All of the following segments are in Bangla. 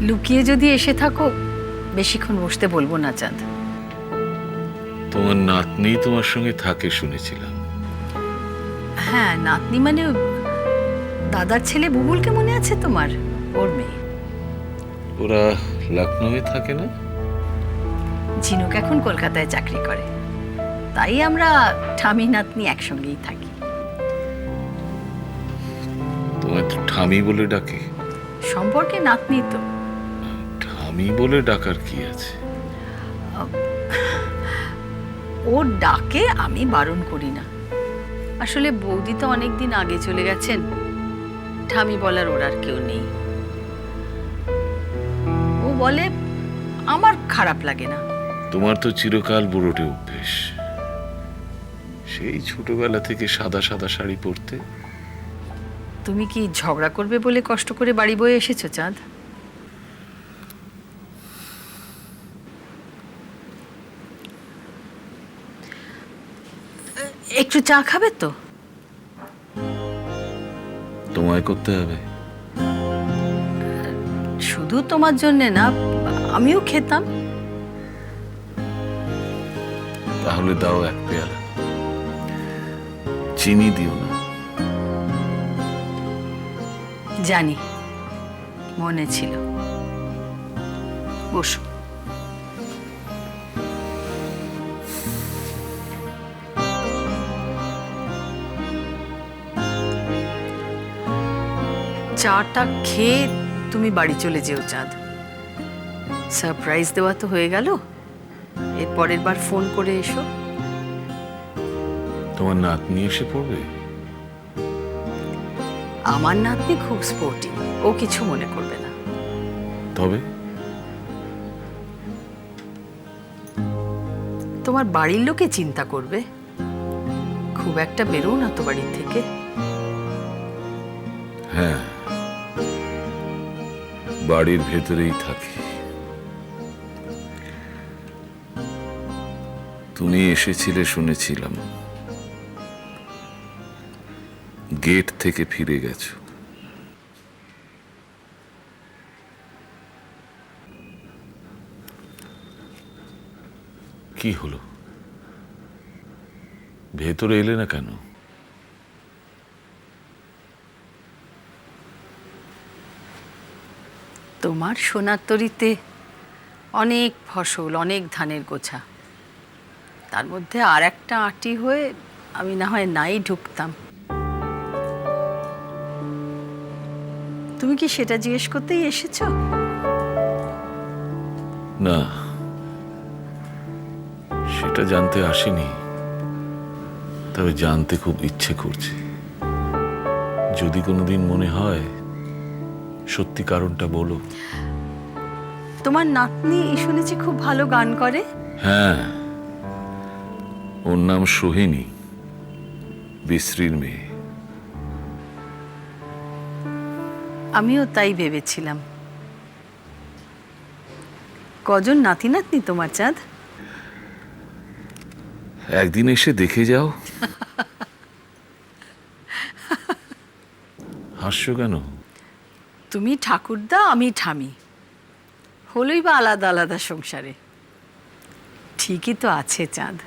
লুকিয়ে যদি এসে থাকো বেশিক্ষণ বসতে বলবো না চাঁদ। তোমার নাতনি তোমার সঙ্গে থাকে শুনেছিলাম। হ্যাঁ, নাতনি মানে দাদার ছেলে বুবুলকে মনে আছে তোমার? ওর মেয়ে। ওরা লখনৌয়ে থাকে না? ঝিনুক এখন কলকাতায় চাকরি করে, তাই আমরা ঠামি নাতনি একসঙ্গেই থাকি। তোমায় তো ঠামি বলে ডাকে। সম্পর্কে নাতনি তো। ঠামি বলে ডাকার কি আছে? ও ডাকে, আমি বারণ করি না। আসলে বৌদি তো অনেকদিন আগে চলে গেছেন, ঠামি বলার ওর আর কেউ নেই। ও বলে, আমার খারাপ লাগে না। তোমার তো চিরকাল বুড়োটে অভ্যেস, সেই ছোটবেলা থেকে সাদা সাদা শাড়ি পরতে। তুমি কি ঝগড়া করবে বলে কষ্ট করে বাড়ি বয়ে এসেছো চাঁদ? একটু চা খাবে তো? তোমায় করতে হবে। শুধু তোমার জন্যে না, আমিও খেতাম। তাহলে দাও এক পেয়ালা, চিনি দিও না। জানি, মনে ছিল। বসো। চাটা খেয়ে তুমি বাড়ি চলে যেও চাঁদ। সারপ্রাইজ দেওয়া তো হয়ে গেল, এর পরের বার ফোন করে এসো। তোমার নাতনি এসে পড়বে। আমার নাতনি খুব স্পোর্টিভ, ও কিছু মনে করবে না। তবে তোমার বাড়ির লোকে চিন্তা করবে। খুব একটা বেরো না তো বাড়ির থেকে। হ্যাঁ, বাড়ির ভেতরেই থাকি। তুমি এসেছিলে শুনেছিলাম, গেট থেকে ফিরে গেছো। কি হলো, ভেতরে এলে না কেন? তোমার সোনার তরীতে অনেক ফসল, অনেক ধানের গোছা, তার মধ্যে আর একটা আঁটি হয়ে আমি না হয় নাই ঢুকতাম। তুমি কি সেটা জিজ্ঞেস করতেই এসেছো? না, সেটা জানতে আসিনি, তবে জানতে খুব ইচ্ছে করছে। যদি কোনোদিন মনে হয় সত্যি কারণটা বলো। তোমার নাতনি শুনেছি খুব ভালো গান করে। হ্যাঁ, ওর নাম সোহিনী, বিশ্রীর মেয়ে। আমিও তাই ভেবেছিলাম। কজন নাতি নাতনি তোমার চাঁদ? একদিন এসে দেখে যাও। হাসছো কেন? তুমি ঠাকুরদা, আমি ঠামি, হলোই বা আলাদা আলাদা সংসারে। ঠিকই তো আছে চাঁদ।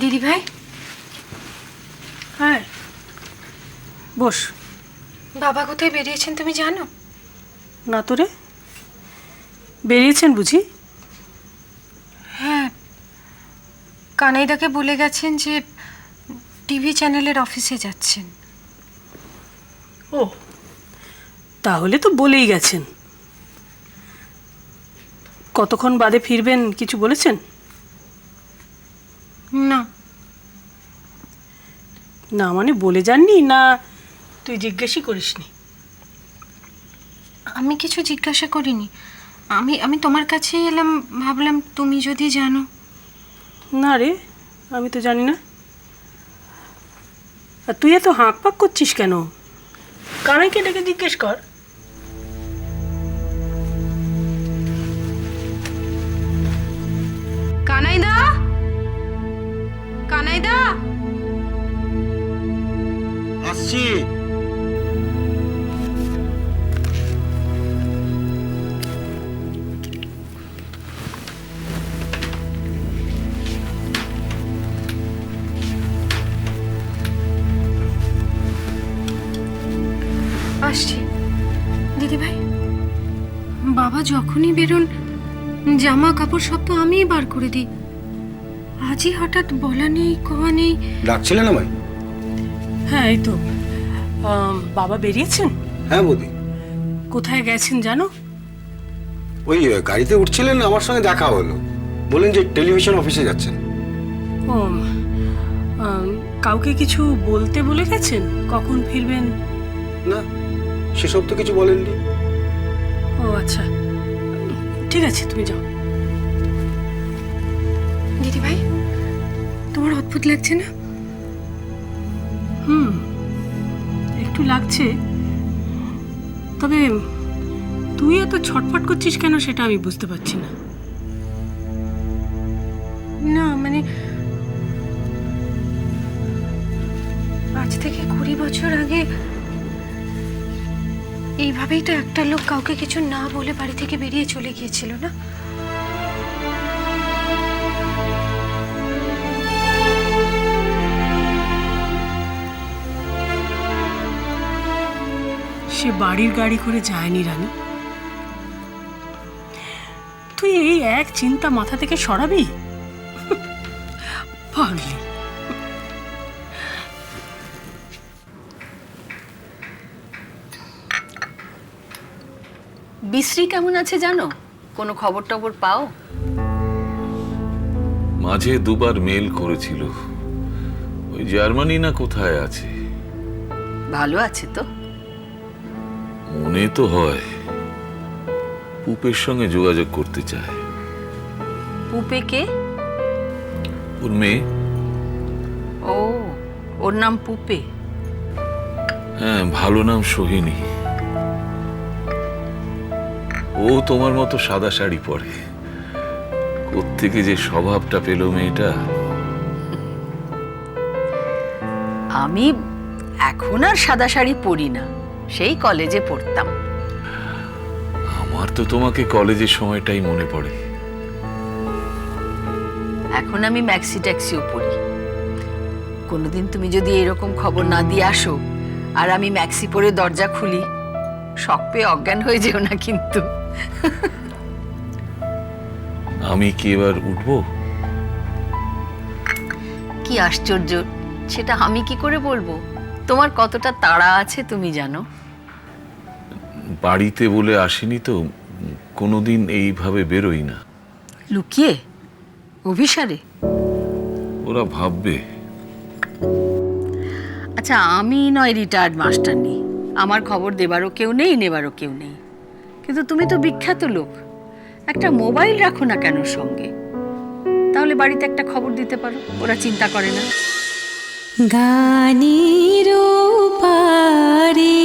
দিদি ভাই। হ্যাঁ, বস। বাবা কোথায় বেরিয়েছেন তুমি জানো? না তো রে, বেরিয়েছেন বুঝি? হ্যাঁ, কানাইদাকে বলে গেছেন যে টিভি চ্যানেলের অফিসে যাচ্ছেন। ও, তাহলে তো বলেই গেছেন। কতক্ষণ বাদে ফিরবেন কিছু বলেছেন? না। না মানে বলে যাননি, না তুই জিজ্ঞেসই করিসনি? আমি কিছু জিজ্ঞাসা করিনি। আমি তোমার কাছেই এলাম, ভাবলাম তুমি যদি জানো। না রে, আমি তো জানি না। আর তুই এত হাঁক পাক করছিস কেন? কানাইকে ডেকে জিজ্ঞেস কর। কানাইদা, কানাইদা, আসছি। আসছি। দিদিভাই, বাবা যখনই বেরোন জামা কাপড় সব তো আমিই বার করে দিই। আজই হঠাৎ বলা নেই কওয়া নেই। ডাকছিলেন আমায়? হ্যাঁ, এই তো বাবা বেরিয়েছেন। হ্যাঁ বৌদি। কোথায় গেছেন জানো? ওই গাড়িতে উঠছিলেন, আমার সঙ্গে দেখা হলো। বললেন যে টেলিভিশন অফিসে যাচ্ছেন। ও, কাউকে কিছু বলতে বলে গেছেন? কখন ফিরবেন? না, সেসব তো কিছু বলেননি। ও আচ্ছা, ঠিক আছে, তুমি যাও। দিদিভাই, তোমার অদ্ভুত লাগছে না? একটু লাগছে, তবে তুই এত ছটফট করছিস কেন সেটা আমি বুঝতে পারছি না। না মানে আজ থেকে 20 বছর আগে এইভাবেই তো একটা লোক কাউকে কিছু না বলে বাড়ি থেকে বেরিয়ে চলে গিয়েছিল না? সে বাড়ির গাড়ি করে যায়নি রানী। তুই এই এক চিন্তা মাথা থেকে সরাবি? পাগলি। বিশ্রী কেমন আছে জানো? কোনো খবর টবর পাও? মাঝে দুবার মেল করেছিল, ওই জার্মানি না কোথায় আছে। ভালো আছে তো? মনে তো হয় পুপের সঙ্গে যোগাযোগ করতে চায়। পুপে কে? ওর মেয়ে। ও, ওর নাম পুপে? হ্যাঁ, ভালো নাম সোহিনী। ও তোমার মতো সাদা শাড়ি পরে। কোত্থেকে যে স্বভাবটা পেল মেয়েটা। আমি এখন আর সাদা শাড়ি পরি না, সেই কলেজে পড়তাম। আমার তো তোমাকে কলেজের সময়টাই মনে পড়ে। এখন আমি ম্যাক্সি ট্যাক্সিও পরি। কোনোদিন তুমি যদি এরকম খবর না দিয়ে আসো আর আমি ম্যাক্সি পরে দরজা খুলি, শক পেয়ে অজ্ঞান হয়ে যেও না কিন্তু। আমি কি এবার উঠবো? কি আশ্চর্য, সেটা আমি কি করে বলবো? তোমার কতটা তাড়া আছে তুমি জানো। বাড়িতে বলে আসিনি তো, কোনোদিন এইভাবে বেরোই না। লুকিয়ে? অভিসারে? ওরা ভাববে। আচ্ছা, আমি নয় রিটায়ার্ড মাস্টার নেই, আমার খবর দেবারও কেউ নেই, নেবারও কেউ নেই, কিন্তু তুমি তো বিখ্যাত লোক, একটা মোবাইল রাখো না কেন সঙ্গে? তাহলে বাড়িতে একটা খবর দিতে পারো, ওরা চিন্তা করে না। গানের পারে